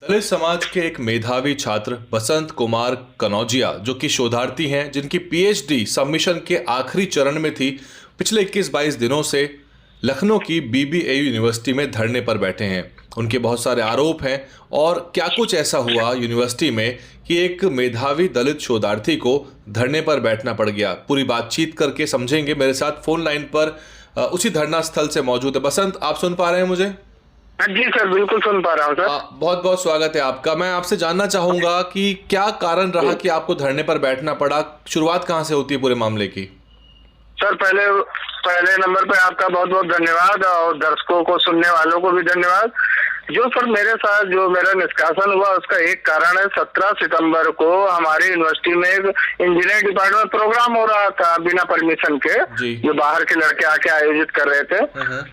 दलित समाज के एक मेधावी छात्र बसंत कुमार कनौजिया, जो कि शोधार्थी हैं, जिनकी पीएचडी सबमिशन के आखिरी चरण में थी, पिछले 21-22 दिनों से लखनऊ की बीबीएयू यूनिवर्सिटी में धरने पर बैठे हैं। उनके बहुत सारे आरोप हैं और क्या कुछ ऐसा हुआ यूनिवर्सिटी में कि एक मेधावी दलित शोधार्थी को धरने पर बैठना पड़ गया। पूरी बातचीत करके समझेंगे। मेरे साथ फोन लाइन पर उसी धरना स्थल से मौजूद है बसंत। आप सुन पा रहे हैं मुझे? जी सर, बिल्कुल सुन पा रहा हूँ सर। बहुत बहुत स्वागत है आपका। मैं आपसे जानना चाहूंगा कि क्या कारण रहा कि आपको धरने पर बैठना पड़ा। शुरुआत कहाँ से होती है पूरे मामले की? सर, पहले नंबर पे आपका बहुत बहुत धन्यवाद और दर्शकों को, सुनने वालों को भी धन्यवाद। जो सर मेरे साथ जो मेरा निष्कासन हुआ उसका एक कारण है, 17 सितंबर को हमारी यूनिवर्सिटी में एक इंजीनियरिंग डिपार्टमेंट प्रोग्राम हो रहा था बिना परमिशन के, जो बाहर के लड़के आके आयोजित कर रहे थे।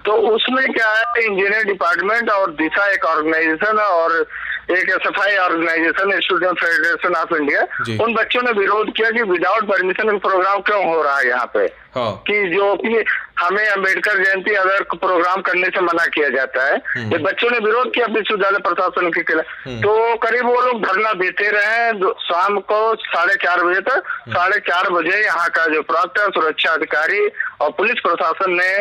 तो उसमें क्या है, इंजीनियरिंग डिपार्टमेंट और दिशा एक ऑर्गेनाइजेशन और एक SFI organisation, student federation of India, उन बच्चों ने विरोध किया कि विदाउट परमिशन प्रोग्राम क्यों हो रहा है यहाँ पे। कि जो कि हमें अंबेडकर जयंती अगर प्रोग्राम करने से मना किया जाता है, ये बच्चों ने विरोध किया विश्वविद्यालय प्रशासन के खिलाफ। तो करीब वो लोग धरना देते रहे शाम को 4:30 बजे तक। 4:30 बजे यहाँ का जो प्रॉक्टर, सुरक्षा अधिकारी और पुलिस प्रशासन ने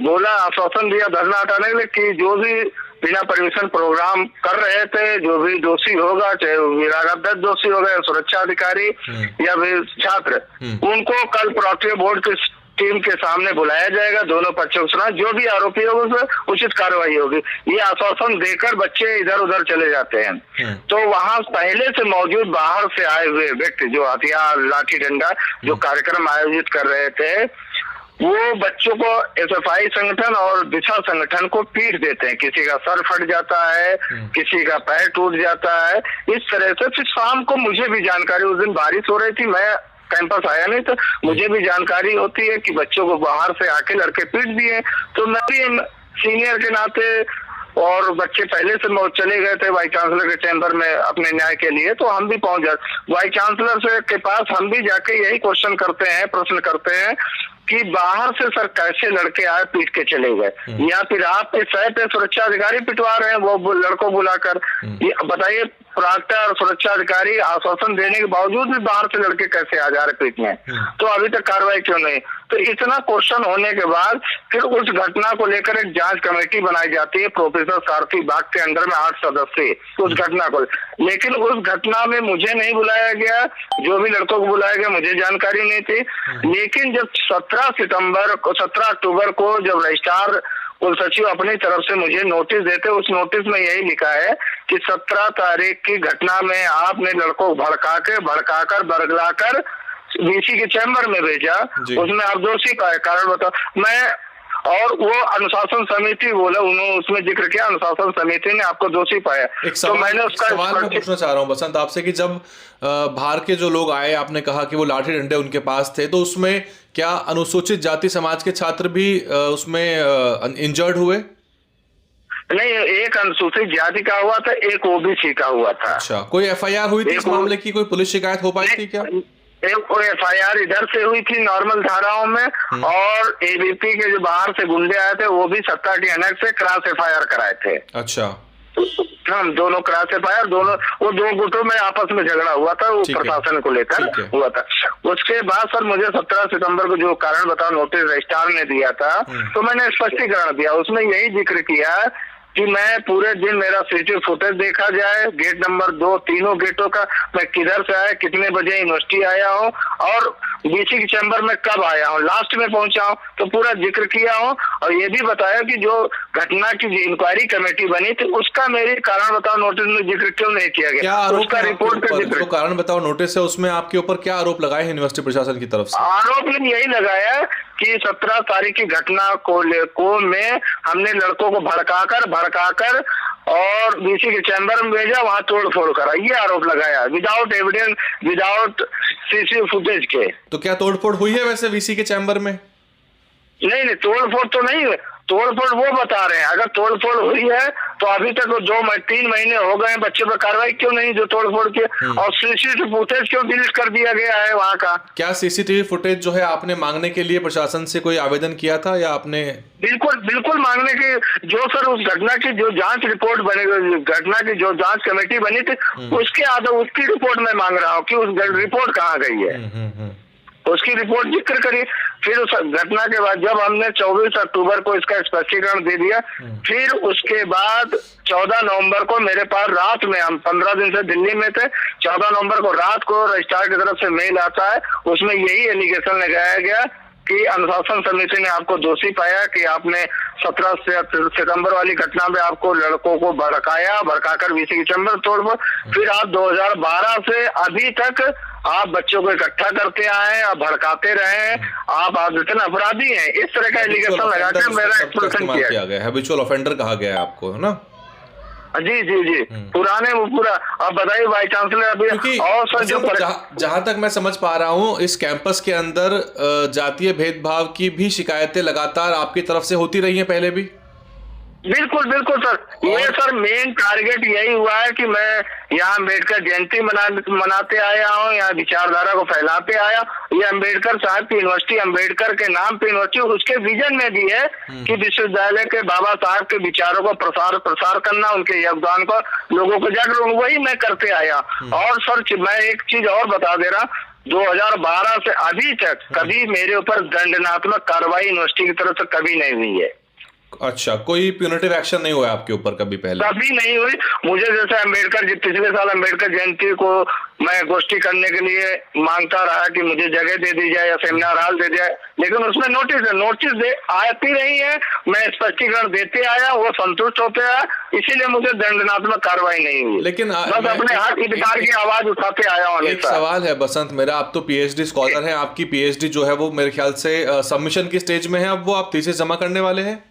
बोला, आश्वासन दिया धरना हटाने के लिए कि जो भी बिना परमिशन प्रोग्राम कर रहे थे, जो भी दोषी होगा, चाहे विरासत दोषी होगा या सुरक्षा अधिकारी या भी छात्र, उनको कल प्रॉक्टर बोर्ड की टीम के सामने बुलाया जाएगा। दोनों पक्षों को सुना, जो भी आरोपी होगा उस पर उचित कार्रवाई होगी। ये आश्वासन देकर बच्चे इधर उधर चले जाते हैं। तो वहां पहले से मौजूद बाहर से आए हुए व्यक्ति जो हथियार, लाठी डंडा जो कार्यक्रम आयोजित कर रहे थे, वो बच्चों को एसएफआई संगठन और दिशा संगठन को पीट देते हैं। किसी का सर फट जाता है, किसी का पैर टूट जाता है, इस तरह से। फिर शाम को मुझे भी जानकारी, उस दिन बारिश हो रही थी, मैं कैंपस आया नहीं, तो मुझे भी जानकारी होती है कि बच्चों को बाहर से आके लड़के पीट दिए। तो मैं भी सीनियर के नाते, और बच्चे पहले से चले गए थे वाइस चांसलर के चैम्बर में अपने न्याय के लिए, तो हम भी पहुंच जाते वाइस चांसलर से के पास। हम भी जाके यही क्वेश्चन करते हैं, प्रश्न करते हैं कि बाहर से सर कैसे लड़के आए पीट के चले गए, या फिर आप इस सह पे सुरक्षा अधिकारी पिटवा रहे हैं वो लड़कों बुलाकर। बताइए, प्रॉक्टर और सुरक्षा अधिकारी आश्वासन देने के बावजूद भी बाहर से लड़के कैसे आ जा रहे पीटने? तो अभी तक कार्रवाई क्यों नहीं? तो इतना क्वेश्चन होने के बाद फिर उस घटना को लेकर एक जांच कमेटी बनाई जाती है प्रोफेसर सारथी बाग के अंडर में 8 सदस्य उस घटना को। लेकिन उस घटना में मुझे नहीं बुलाया गया, जो भी लड़कों को बुलाया गया मुझे जानकारी नहीं थी। लेकिन जब 17 अक्टूबर को जब रजिस्ट्रार कुल सचिव अपनी तरफ से मुझे नोटिस देते, उस नोटिस में यही लिखा है कि 17 तारीख की घटना में आपने लड़कों को भड़काकर बरगलाकर वीसी के चैम्बर में भेजा, उसमें आप दोषी पाए। कारण बताओ। मैं और वो अनुशासन समिति बोला, उन्होंने उसमें जिक्र किया, अनुशासन समिति ने आपको दोषी पाया। तो मैंने उसका सवाल मैं पूछना चाह रहा हूँ बसंत आपसे कि जब बाहर के जो लोग आए, आपने कहा कि वो लाठी डंडे उनके पास थे, तो उसमें क्या अनुसूचित जाति समाज के छात्र भी उसमें इंजर्ड हुए? नहीं, एक अनुसूचित जाति का हुआ था, एक ओबीसी का हुआ था। अच्छा, कोई एफआईआर हुई थी इस मामले की? कोई पुलिस शिकायत हो पाई थी क्या? एक एफआईआर इधर से हुई थी नॉर्मल धाराओं में, और एबीपी के जो बाहर से गुंडे आए थे वो भी सत्ता की अनेक्स से क्रॉस एफआईआर कराए थे। अच्छा, हम दोनों क्रॉस एफआईआर, वो दो गुटों में आपस में झगड़ा हुआ था, वो प्रशासन को लेकर हुआ था। उसके बाद सर मुझे 17 सितंबर को जो कारण बताओ नोटिस रजिस्ट्रार ने दिया था, तो मैंने स्पष्टीकरण दिया। उसमें यही जिक्र किया कि मैं पूरे दिन मेरा सीसीटीवी फुटेज देखा जाए, गेट नंबर 2, तीनों गेटों का, मैं किधर से आया, कितने बजे यूनिवर्सिटी आया हूँ और बीसी के चैम्बर में कब आया हूँ, लास्ट में पहुंचा हूँ, तो पूरा जिक्र किया हूँ। और ये भी बताया कि जो घटना की इंक्वायरी कमेटी बनी थी उसका मेरे कारण बताओ नोटिस में जिक्र क्यों नहीं किया गया? उसका रिपोर्ट का जिक्र, कारण बताओ नोटिस है, उसमें आपके ऊपर क्या आरोप लगाए यूनिवर्सिटी प्रशासन की तरफ से? आरोप ने यही लगाया कि 17 तारीख की घटना को में हमने लड़कों को भड़काकर और बीसी के चैम्बर में भेजा, वहां तोड़फोड़ करा, ये आरोप लगाया without evidence, without CCTV footage के। तो क्या तोड़फोड़ हुई है वैसे वीसी के चैम्बर में? नहीं, तोड़फोड़ तो नहीं, तोड़फोड़ वो बता रहे हैं। अगर तोड़फोड़ हुई है तो अभी तक 3 महीने हो गए, बच्चे पर कार्रवाई क्यों नहीं जो तोड़फोड़ की, और सीसीटीवी फुटेज क्यों डिलीट कर दिया गया है वहाँ का? क्या सीसीटीवी फुटेज जो है आपने मांगने के लिए प्रशासन से कोई आवेदन किया था या आपने? बिल्कुल बिल्कुल मांगने की, जो सर उस घटना की जो जांच रिपोर्ट बनी, घटना की जो जांच कमेटी बनी थी उसके आधार उसकी रिपोर्ट मैं मांग रहा हूँ कि उस रिपोर्ट कहाँ गई है, उसकी रिपोर्ट जिक्र करिए। फिर उस घटना के बाद जब हमने 24 अक्टूबर को इसका स्पष्टीकरण दे दिया, फिर उसके बाद 14 नवंबर को मेरे पास रात में, हम 15 दिन से दिल्ली में थे, 14 नवंबर को रात को रजिस्ट्रार की तरफ से मेल आता है, उसमें यही एलिगेशन लगाया गया कि अनुशासन समिति ने आपको दोषी पाया कि आपने 17 सितंबर वाली घटना में आपको लड़कों को भड़काकर वीसी की चैम्बर तोड़फोड़, फिर आप 2012 से अभी तक आप बच्चों को इकट्ठा करते आए, आप भड़काते रहे, आप आदतन अपराधी हैं, इस तरह का एलिगेशन लगाकर मेरा एक्सप्रेशन किया गया। हैबिचुअल ऑफेंडर कहा गया है आपको, है ना? जी जी जी, पुराने वो पूरा। अब बताइए वाइस चांसलर अभी, और सर जो जहां तक मैं समझ पा रहा हूं इस कैंपस के अंदर जातीय भेदभाव की भी शिकायतें लगातार आपकी तरफ से होती रही हैं पहले भी? बिल्कुल बिल्कुल सर, ये सर मेन टारगेट यही हुआ है कि मैं यहाँ अम्बेडकर जयंती मनाते आया हूँ, यहाँ विचारधारा को फैलाते आया। ये अम्बेडकर साहब की यूनिवर्सिटी, अम्बेडकर के नाम पे यूनिवर्सिटी, उसके विजन में भी है कि विश्वविद्यालय के बाबा साहब के विचारों को प्रसार करना, उनके योगदान को लोगों को जागरूक, वही मैं करते आया। और सर मैं एक चीज और बता दे रहा, 2012 से अभी तक कभी मेरे ऊपर दंडात्मक कार्रवाई यूनिवर्सिटी की तरफ से कभी नहीं हुई है। अच्छा, कोई प्यूनिटिव एक्शन नहीं हुआ आपके ऊपर कभी पहले? कभी नहीं हुई। मुझे जैसे अम्बेडकर, पिछले साल अम्बेडकर जयंती को मैं गोष्ठी करने के लिए मांगता रहा कि मुझे जगह दे दी जाए या सेमिनार हॉल दे दिया, लेकिन उसमें नोटिस आती रही है, मैं स्पष्टीकरण देते आया, वो संतुष्ट होते आया, इसीलिए मुझे दंडात्मक कार्रवाई नहीं हुई। लेकिन बस अपने हक अधिकार की आवाज उठाते आया हूँ। एक सवाल है बसंत मेरा, आप तो पीएचडी स्कॉलर हैं, आपकी पीएचडी जो है वो मेरे ख्याल से सबमिशन की स्टेज में है, अब वो आप थीसिस जमा करने वाले हैं?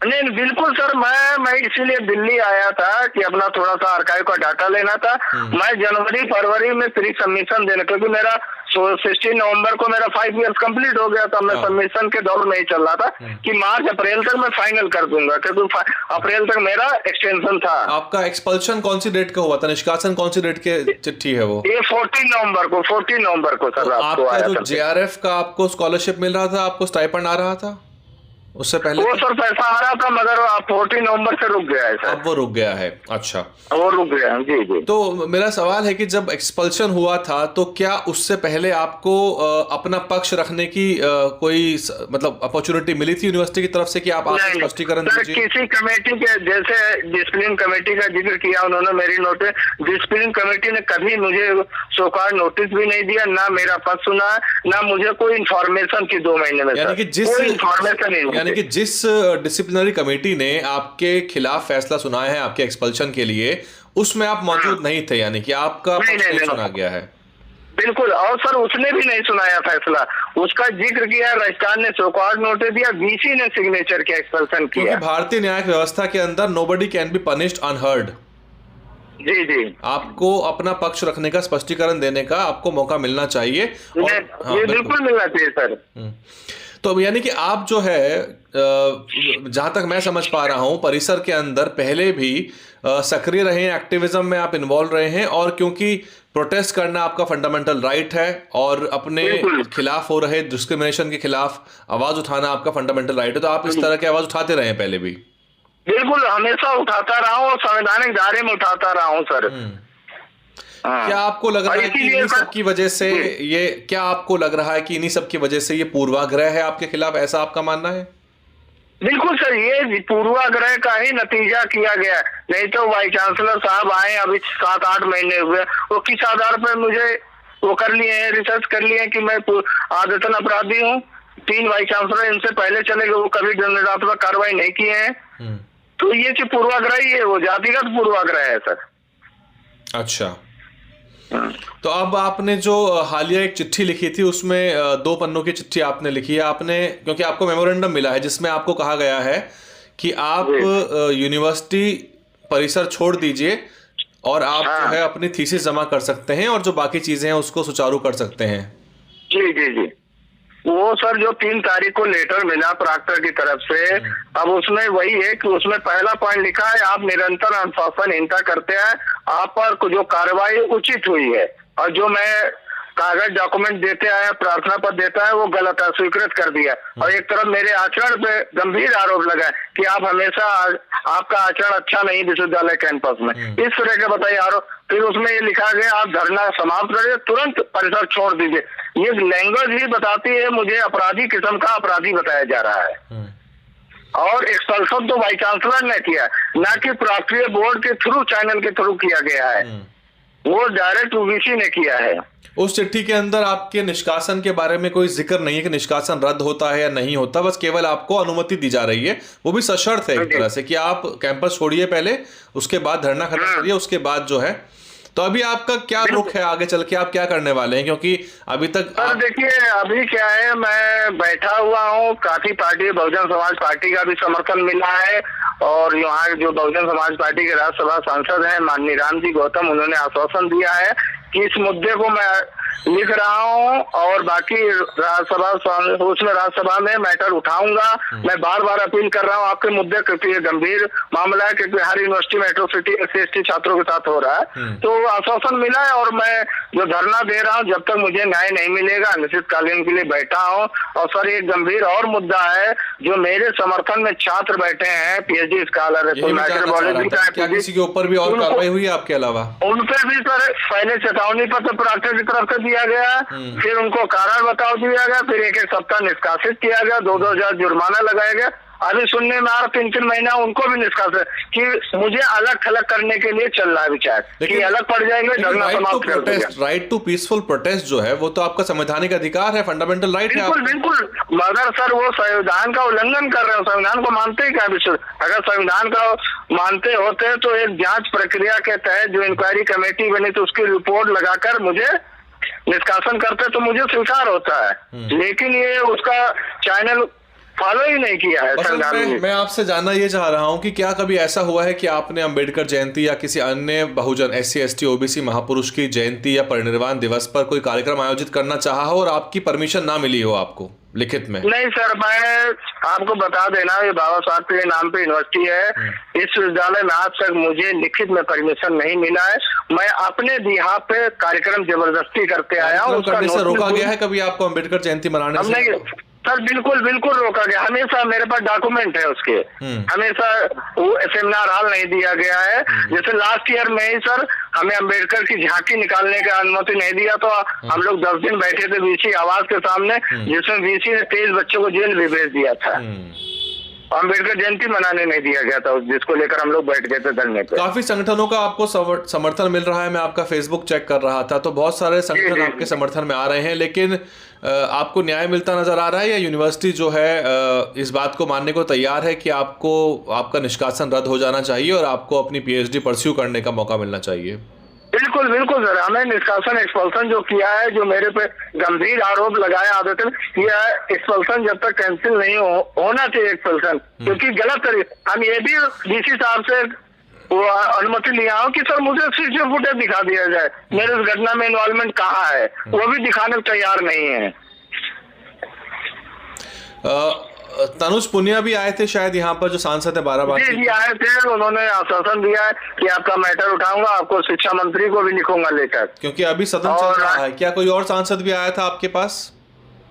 नहीं बिल्कुल सर, मैं इसीलिए दिल्ली आया था कि अपना थोड़ा सा आर्काइव का डाटा लेना था। मैं जनवरी फरवरी में प्री सबमिशन देना, क्योंकि मेरा 16 नवंबर को मेरा 5 इयर्स कंप्लीट हो गया था। मैं सबमिशन के दौर में ही चल रहा था कि मार्च अप्रैल तक मैं फाइनल कर दूंगा, क्योंकि अप्रैल तक मेरा एक्सटेंशन था। आपका एक्सपल्शन कौन सी डेट का हुआ था? निष्कासन कौन सी डेट के चिट्ठी है वो? ये 14 नवंबर को सर। तो आपका जो जेआरएफ का आपको स्कॉलरशिप मिल रहा था, आपको स्टाइपेंड आ रहा था उससे पहले? वो सर पैसा आ रहा था, मगर 14 नवंबर से रुक गया है सर। अब वो रुक गया है? अच्छा, वो रुक गया। जी जी। तो मेरा सवाल है कि जब एक्सपल्शन हुआ था तो क्या उससे पहले आपको अपना पक्ष रखने की कोई मतलब अपॉर्चुनिटी मिली थी यूनिवर्सिटी की तरफ से कि आप स्पष्टीकरण दीजिए? किसी कमेटी के, जैसे डिसिप्लिन कमेटी का जिक्र किया उन्होंने, मेरी नोटिस, डिसिप्लिन कमेटी ने कभी मुझे सोकार नोटिस भी नहीं दिया, ना मेरा पक्ष सुना, ना मुझे कोई इन्फॉर्मेशन की 2 महीने में। यानी कि जिस डिसिप्लिनरी कमेटी ने आपके खिलाफ फैसला सुनाया है आपके एक्सपल्शन के लिए, उसमें आप मौजूद नहीं थे, यानी कि आपका पक्ष नहीं सुना गया है? बिल्कुल। और सर उसने भी नहीं सुनाया फैसला, उसका जिक्र किया, रजिस्ट्रार ने सोकार नोटिस दिया, वीसी ने सिग्नेचर किया, एक्सपल्शन किया। क्योंकि भारतीय न्यायिक व्यवस्था के अंदर nobody can be punished unheard. जी जी, आपको अपना पक्ष रखने का, स्पष्टीकरण देने का आपको मौका मिलना चाहिए। ये बिल्कुल मिलना चाहिए सर। तो यानी कि आप जो है जहां तक मैं समझ पा रहा हूं परिसर के अंदर पहले भी सक्रिय रहे हैं, एक्टिविज्म में आप इन्वॉल्व रहे हैं, और क्योंकि प्रोटेस्ट करना आपका फंडामेंटल राइट है और अपने खिलाफ हो रहे डिस्क्रिमिनेशन के खिलाफ आवाज उठाना आपका फंडामेंटल राइट है, तो आप इस तरह की आवाज उठाते रहे हैं पहले भी? बिल्कुल, हमेशा उठाता रहा हूँ, संवैधानिक दायरे में उठाता रहा हूँ सर। क्या आपको लग रहा है कि इन्हीं सब की वजह से ये, क्या आपको लग रहा है कि इन्हीं सब की वजह से ये पूर्वाग्रह है आपके खिलाफ, ऐसा आपका मानना है? बिल्कुल सर, ये पूर्वाग्रह का ही नतीजा किया गया, नहीं तो वाइस चांसलर साहब आए अभी 7-8 महीने हुए, वो किस आधार पर मुझे वो कर लिए हैं, रिसर्च कर लिए हैं कि मैं आदतन अपराधी हूँ। 3 वाइस चांसलर इनसे पहले चले गए, वो कभी दंडात्मक कार्रवाई नहीं किए हैं। तो ये पूर्वाग्रह ही है, वो जातिगत पूर्वाग्रह है सर। अच्छा, तो अब आपने जो हालिया एक चिट्ठी लिखी थी उसमें 2 पन्नों की चिट्ठी आपने लिखी है आपने, क्योंकि आपको मेमोरेंडम मिला है जिसमें आपको कहा गया है कि आप यूनिवर्सिटी परिसर छोड़ दीजिए और आप जो है अपनी थीसिस जमा कर सकते हैं और जो बाकी चीजें हैं उसको सुचारू कर सकते हैं। जी जी जी। वो सर जो 3 तारीख को लेटर मिला प्राक्टर की तरफ से, अब उसमें वही है कि उसमें पहला पॉइंट लिखा है आप निरंतर अनुशासनहीनता करते हैं, आप पर जो कार्रवाई उचित हुई है, और जो मैं कागज डॉक्यूमेंट देते आए प्रार्थना पत्र देता है वो गलत है, स्वीकृत कर दिया। और एक तरफ मेरे आचरण पे गंभीर आरोप लगा है कि आप हमेशा आपका आचरण अच्छा नहीं विश्वविद्यालय कैंपस में, इस तरह के बताइए आरोप। फिर उसमें ये लिखा गया आप धरना समाप्त करिए, तुरंत परिसर छोड़ दीजिए। ये लैंग्वेज ही बताती है मुझे अपराधी किस्म का अपराधी बताया जा रहा है। और एक्सपल्सन तो वाइस चांसलर ने किया, ना कि प्राक्टीय बोर्ड के थ्रू, चैनल के थ्रू किया गया है, वो डायरेक्ट यूजीसी ने किया है। उस चिट्ठी के अंदर आपके निष्कासन के बारे में कोई जिक्र नहीं है कि निष्कासन रद्द होता है या नहीं होता, बस केवल आपको अनुमति दी जा रही है, वो भी सशर्त है एक तरह से कि आप कैंपस छोड़िए पहले, उसके बाद धरना खत्म करिए, उसके बाद जो है। तो अभी आपका क्या रुख है आगे चल के, आप क्या करने वाले हैं? क्योंकि अभी तक देखिए अभी क्या है, मैं बैठा हुआ हूँ, काफी पार्टी बहुजन समाज पार्टी का भी समर्थन मिला है, और यहाँ जो बहुजन समाज पार्टी के राज्यसभा सांसद हैं माननीय राम जी गौतम, उन्होंने आश्वासन दिया है कि इस मुद्दे को मैं लिख रहा हूँ और बाकी राज्यसभा में मैटर उठाऊंगा। मैं बार बार अपील कर रहा हूँ आपके मुद्दे, क्योंकि ये गंभीर मामला है, क्योंकि हर यूनिवर्सिटी मेट्रो सिटी SC छात्रों के साथ हो रहा है। तो आश्वासन मिला है और मैं जो धरना दे रहा हूँ, जब तक मुझे न्याय नहीं मिलेगा अनिश्चितकालीन के लिए बैठा हूँ। और सर एक गंभीर और मुद्दा है, जो मेरे समर्थन में छात्र बैठे हैं, PhD स्कॉलर है, क्या किसी के ऊपर भी और कार्रवाई हुई है आपके अलावा? उन पर भी सर पहले चेतावनी पत्र प्राक्टर की तरफ से दिया गया, फिर उनको कारण बताओ दिया गया, फिर 1-1 सप्ताह निष्कासित किया गया, 2-2 हजार जुर्माना लगाया गया। अभी सुनने में आ रहा 3-3 महीना उनको भी निष्कासित कि मुझे अलग थलग करने के लिए चल रहा है विचार कि अलग पड़ जाएंगे, धरना समाप्त कर देंगे। राइट टू पीसफुल प्रोटेस्ट जो है वो तो आपका संवैधानिक अधिकार है, फंडामेंटल राइट है। बिल्कुल, मगर सर वो संविधान का उल्लंघन कर रहे हो। संविधान को मानते ही क्या विषय? अगर संविधान का मानते होते तो एक जांच प्रक्रिया के तहत जो इंक्वायरी कमेटी बनी तो उसकी रिपोर्ट लगाकर मुझे निष्कासन करते तो मुझे स्वीकार होता है, लेकिन ये उसका चैनल फॉलो ही नहीं किया है। मैं आपसे जानना ये चाह रहा हूं कि क्या कभी ऐसा हुआ है कि आपने अंबेडकर जयंती या किसी अन्य बहुजन SC ST OBC महापुरुष की जयंती या परिनिर्वाण दिवस पर कोई कार्यक्रम आयोजित करना चाहा हो और आपकी परमिशन ना मिली हो आपको लिखित में? नहीं सर, मैं आपको बता देना, ये बाबा साहब के नाम पे यूनिवर्सिटी है, इस विश्वविद्यालय में आज तक मुझे लिखित में परमिशन नहीं मिला है। मैं अपने बिहाफ पे कार्यक्रम जबरदस्ती करते आया हूँ। रोका गया है कभी आपको अंबेडकर जयंती मनाने से? सर बिल्कुल रोका गया, हमेशा मेरे पास डॉक्यूमेंट है उसके, हमेशा वो सेमिनार हॉल नहीं दिया गया है। जैसे लास्ट ईयर में ही सर हमें अंबेडकर की झांकी निकालने की अनुमति नहीं दिया, तो हम लोग 10 दिन बैठे थे VC आवास के सामने, जिसमें VC ने 23 बच्चों को जेल भी भेज दिया था। अंबेडकर जयंती मनाने नहीं दिया गया था, जिसको लेकर हम लोग बैठ गए थे धरने पे। काफी संगठनों का आपको समर्थन मिल रहा है, मैं आपका फेसबुक चेक कर रहा था तो बहुत सारे संगठन आपके समर्थन में आ रहे हैं, लेकिन आपको न्याय मिलता नजर आ रहा है या यूनिवर्सिटी जो है इस बात को मानने को तैयार है कि आपको आपका निष्कासन रद्द हो जाना चाहिए और आपको अपनी PhD परस्यू करने का मौका मिलना चाहिए? बिल्कुल सर, हमें निष्कासन एक्सपल्सन जो किया है, जो मेरे पे गंभीर आरोप लगाया आदतन किया है, एक्सपल्सन जब तक कैंसिल नहीं होना चाहिए एक्सपल्सन, क्योंकि गलत हम ये भी DC साहब से वो अनुमति लिया हूँ कि सर मुझे CCTV फुटेज दिखा दिया जाए, मेरे इस घटना में इन्वॉल्वमेंट कहाँ है, वो भी दिखाने को तैयार नहीं है। तनुज पुनिया भी आए थे शायद यहाँ पर, जो सांसद है बाराबांकी जी आए थे, उन्होंने आश्वासन दिया है कि आपका मैटर उठाऊंगा, आपको शिक्षा मंत्री को भी लिखूंगा लेकर, क्योंकि अभी सदन चल रहा है। क्या कोई और सांसद भी आया था आपके पास?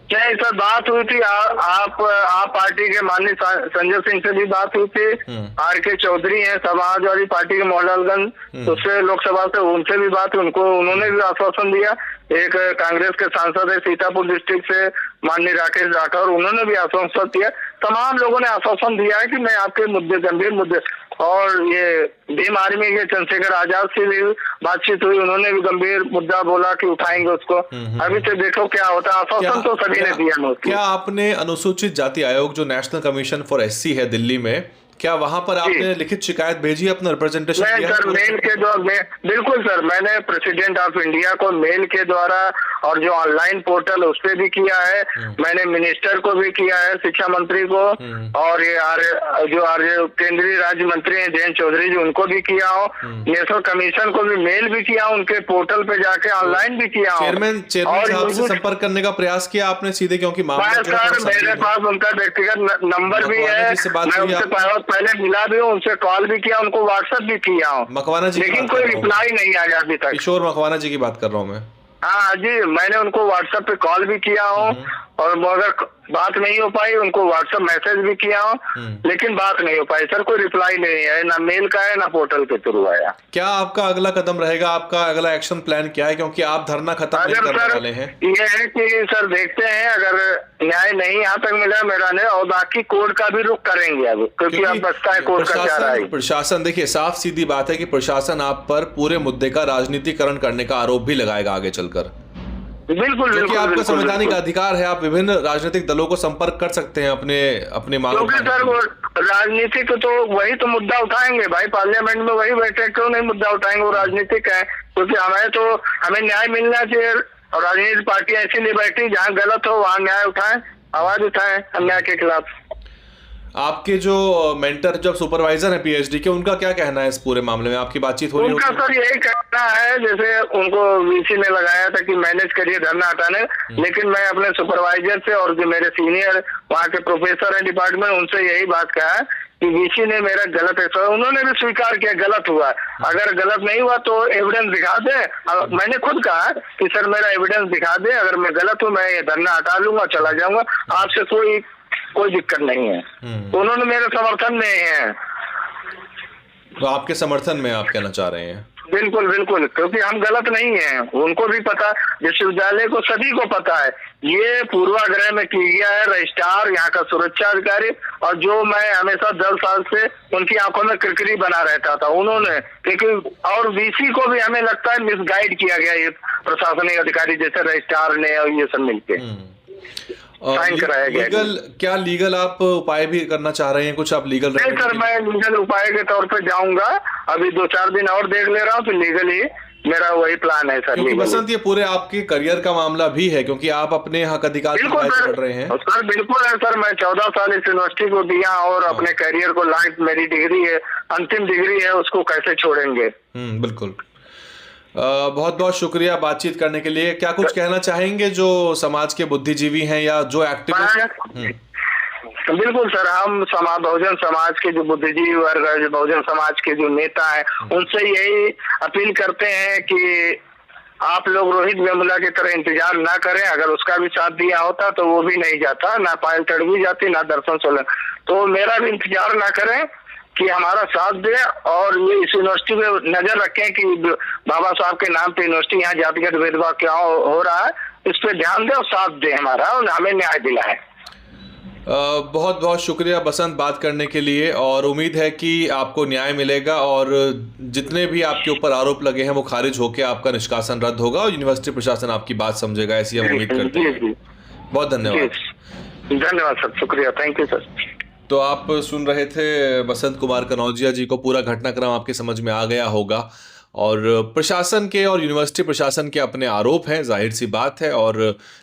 नहीं सर, बात हुई थी, आप पार्टी के माननीय संजय सिंह से भी बात हुई थी, RK चौधरी हैं समाजवादी पार्टी के मोहनलालगंज, उससे लोकसभा से उनसे भी बात हुई, उन्होंने भी आश्वासन दिया। एक कांग्रेस के सांसद है सीतापुर डिस्ट्रिक्ट से माननीय राकेश राठौर, उन्होंने भी आश्वासन दिया। तमाम लोगों ने आश्वासन दिया है कि मैं आपके मुद्दे, गंभीर मुद्दे, और ये भीम आर्मी के चंद्रशेखर आजाद से भी बातचीत हुई, उन्होंने भी गंभीर मुद्दा बोला कि उठाएंगे उसको। अभी तो देखो क्या होता है, आश्वासन तो सभी ने दिया। क्या आपने अनुसूचित जाति आयोग जो नेशनल कमीशन फॉर SC है दिल्ली में, क्या वहां पर आपने लिखित शिकायत भेजी, अपना रिप्रेजेंटेशन नहीं दिया सर, है? मेल के द्वारा, बिल्कुल सर, मैंने प्रेसिडेंट ऑफ इंडिया को मेल के द्वारा और जो ऑनलाइन पोर्टल उस पे भी किया है, मैंने मिनिस्टर को भी किया है, शिक्षा मंत्री को, और ये जो केंद्रीय राज्य मंत्री हैं जयंत चौधरी जी, उनको भी किया हूँ, नेशनल कमीशन को भी मेल भी किया हूँ, उनके पोर्टल पे जाके ऑनलाइन भी किया हूँ। चेयरमैन साहब से संपर्क करने का प्रयास किया आपने सीधे, क्योंकि मामला जो है सर मेरे पास उनका व्यक्तिगत नंबर भी है, मैं उनसे पहले मिला भी हूँ, उनसे कॉल भी किया, उनको व्हाट्सएप भी किया हूँ, मकवाना जी, लेकिन कोई रिप्लाई नहीं आया अभी तक। किशोर मकवाना जी की बात कर रहा हूँ मैं। हाँ जी, मैंने उनको व्हाट्सएप पे कॉल भी किया हूँ, और अगर बात नहीं हो पाई उनको व्हाट्सएप मैसेज भी किया हूँ, लेकिन बात नहीं हो पाई सर, कोई रिप्लाई नहीं है, ना मेल का है ना पोर्टल के थ्रू आया। क्या आपका अगला कदम रहेगा, आपका अगला एक्शन प्लान क्या है, क्योंकि आप धरना खत्म नहीं करने वाले हैं? ये है कि सर देखते हैं, अगर न्याय नहीं यहाँ तक मिला मेरा ने, और बाकी कोर्ट का भी रुख करेंगे अब, क्योंकि अब बचता है कोर्ट का चारा है। प्रशासन, देखिए साफ सीधी बात है कि प्रशासन आप पर पूरे मुद्दे का राजनीतिकरण करने का आरोप भी लगाएगा आगे चलकर। बिल्कुल, क्योंकि आपका संवैधानिक अधिकार है, आप विभिन्न राजनीतिक दलों को संपर्क कर सकते हैं अपने मांगों। क्योंकि सर वो राजनीतिक तो वही तो मुद्दा उठाएंगे भाई, पार्लियामेंट में वही बैठे, क्यों नहीं मुद्दा उठाएंगे, वो राजनीतिक है, क्योंकि हमें न्याय मिलना चाहिए, और राजनीतिक पार्टियां इसीलिए बैठी जहाँ गलत हो वहाँ न्याय उठाएं, आवाज उठाएं अन्याय के खिलाफ। आपके जो मेंटर, जब सुपरवाइजर है पीएचडी के, उनका क्या कहना है इस पूरे मामले में? आपकी बातचीत हो रही है उनका सर यही कहना है, जैसे उनको वीसी ने लगाया था कि मैनेज करिए धरना हटाने, लेकिन मैं अपने सुपरवाइजर से और जो मेरे सीनियर वहाँ के प्रोफेसर है डिपार्टमेंट, उनसे यही बात कहा है कि वीसी ने मेरा गलत है, उन्होंने भी स्वीकार किया गलत हुआ, अगर गलत नहीं हुआ तो एविडेंस दिखा दे। मैंने खुद कहा कि सर मेरा एविडेंस दिखा दे, अगर मैं गलत हूँ मैं ये धरना हटा लूंगा, चला जाऊंगा, आपसे कोई दिक्कत नहीं है। तो उन्होंने मेरे समर्थन में है। तो आपके समर्थन में आप कहना चाह रहे हैं? बिल्कुल बिल्कुल, क्योंकि हम गलत नहीं हैं, उनको भी पता, विश्वविद्यालय को सभी को पता है, ये पूर्वाग्रह में की गया है, रजिस्ट्रार यहाँ का सुरक्षा अधिकारी, और जो मैं हमेशा 10 साल से उनकी आंखों में किरकिरी बना रहता था, उन्होंने, क्योंकि और वीसी को भी हमें लगता है मिसगाइड किया गया, ये प्रशासनिक अधिकारी जैसे रजिस्ट्रार ने और ये सब मिलके लीगल आप उपाय भी करना चाह रहे हैं कुछ? आप लीगल? नहीं सर, मैं लीगल उपाय के तौर पे जाऊंगा, अभी 2-4 दिन और देख ले रहा हूँ, तो लीगली मेरा वही प्लान है सर। क्योंकि बसंत ये पूरे आपके करियर का मामला भी है, क्योंकि आप अपने हक अधिकार की बात कर रहे हैं। सर बिल्कुल है सर, मैं 14 साल इस यूनिवर्सिटी को दिया, और अपने करियर को लाइफ, मेरी डिग्री है, अंतिम डिग्री है, उसको कैसे छोड़ेंगे? बिल्कुल। बहुत बहुत शुक्रिया बातचीत करने के लिए। क्या कुछ कहना चाहेंगे जो समाज के बुद्धिजीवी हैं या जो एक्टिविस्ट? बिल्कुल सर, हम बहुजन समाज के जो बुद्धिजीवी वर्ग है, जो बहुजन समाज के जो नेता हैं, उनसे यही अपील करते हैं कि आप लोग रोहित वेमुला की तरह इंतजार ना करें, अगर उसका भी साथ दिया होता तो वो भी नहीं जाता, ना पायल तड़वी जाती, ना दर्शन सोलन, तो मेरा भी इंतजार ना करें, कि हमारा साथ दे, और ये इस यूनिवर्सिटी में नजर रखें कि बाबा साहब के नाम पे यूनिवर्सिटी यहाँ जातिगत भेदभाव क्या हो रहा है, इस पे ध्यान दे और साथ दे हमारा, और हमें न्याय दिलाए। बहुत बहुत शुक्रिया बसंत बात करने के लिए, और उम्मीद है कि आपको न्याय मिलेगा, और जितने भी आपके ऊपर आरोप लगे हैं वो खारिज होकर आपका निष्कासन रद्द होगा, और यूनिवर्सिटी प्रशासन आपकी बात समझेगा, ऐसी हम उम्मीद करते हैं। बहुत धन्यवाद। धन्यवाद सर, शुक्रिया, थैंक यू सर। तो आप सुन रहे थे बसंत कुमार कनौजिया जी को। पूरा घटनाक्रम आपके समझ में आ गया होगा, और प्रशासन के और यूनिवर्सिटी प्रशासन के अपने आरोप हैं, जाहिर सी बात है, और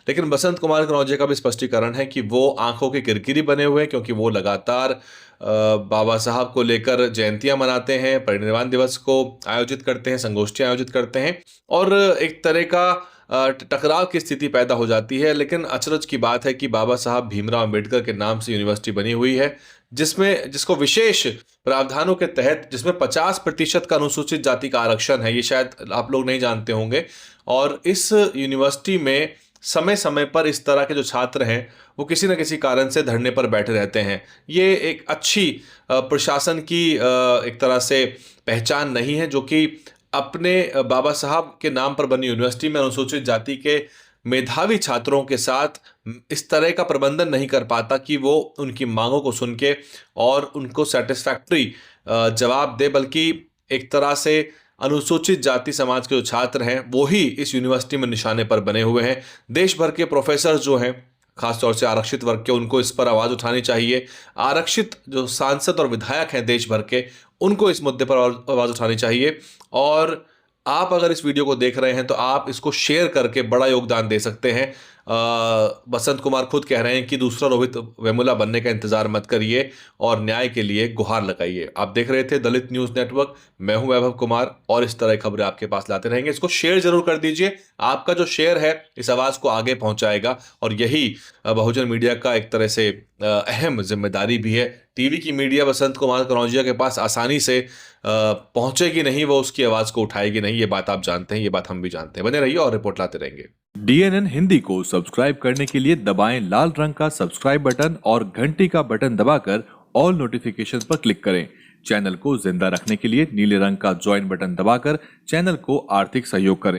लेकिन बसंत कुमार कनौजिया का भी स्पष्टीकरण है कि वो आंखों के किरकिरी बने हुए हैं, क्योंकि वो लगातार बाबा साहब को लेकर जयंतियां मनाते हैं, परिनिर्वाण दिवस को आयोजित करते हैं, संगोष्ठियां आयोजित करते हैं, और एक तरह का टकराव की स्थिति पैदा हो जाती है। लेकिन अचरज की बात है कि बाबा साहब भीमराव अंबेडकर के नाम से यूनिवर्सिटी बनी हुई है, जिसको विशेष प्रावधानों के तहत, जिसमें 50% का अनुसूचित जाति का आरक्षण है, ये शायद आप लोग नहीं जानते होंगे, और इस यूनिवर्सिटी में समय समय पर इस तरह के जो छात्र हैं वो किसी न किसी कारण से धरने पर बैठे रहते हैं। ये एक अच्छी प्रशासन की एक तरह से पहचान नहीं है, जो कि अपने बाबा साहब के नाम पर बनी यूनिवर्सिटी में अनुसूचित जाति के मेधावी छात्रों के साथ इस तरह का प्रबंधन नहीं कर पाता कि वो उनकी मांगों को सुन के और उनको सेटिस्फैक्ट्री जवाब दे, बल्कि एक तरह से अनुसूचित जाति समाज के जो छात्र हैं वो ही इस यूनिवर्सिटी में निशाने पर बने हुए हैं। देश भर के प्रोफेसर जो हैं, खासतौर से आरक्षित वर्ग के, उनको इस पर आवाज़ उठानी चाहिए। आरक्षित जो सांसद और विधायक हैं देश भर के, उनको इस मुद्दे पर आवाज़ उठानी चाहिए। और आप अगर इस वीडियो को देख रहे हैं तो आप इसको शेयर करके बड़ा योगदान दे सकते हैं। बसंत कुमार खुद कह रहे हैं कि दूसरा रोहित वेमुला बनने का इंतजार मत करिए और न्याय के लिए गुहार लगाइए। आप देख रहे थे दलित न्यूज़ नेटवर्क, मैं हूं वैभव कुमार और इस तरह की खबरें आपके पास लाते रहेंगे। इसको शेयर जरूर कर दीजिए, आपका जो शेयर है इस आवाज़ को आगे पहुंचाएगा और यही बहुजन मीडिया का एक तरह से अहम जिम्मेदारी भी है। टीवी की मीडिया बसंत कुमार कनौजिया के पास आसानी से पहुंचेगी नहीं, वो उसकी आवाज़ को उठाएगी नहीं, ये बात आप जानते हैं, ये बात हम भी जानते हैं। बने रहिए और रिपोर्ट लाते रहेंगे। DNN हिंदी को सब्सक्राइब करने के लिए दबाएं लाल रंग का सब्सक्राइब बटन और घंटी का बटन दबाकर ऑल नोटिफिकेशन पर क्लिक करें। चैनल को जिंदा रखने के लिए नीले रंग का ज्वाइन बटन दबाकर चैनल को आर्थिक सहयोग करें।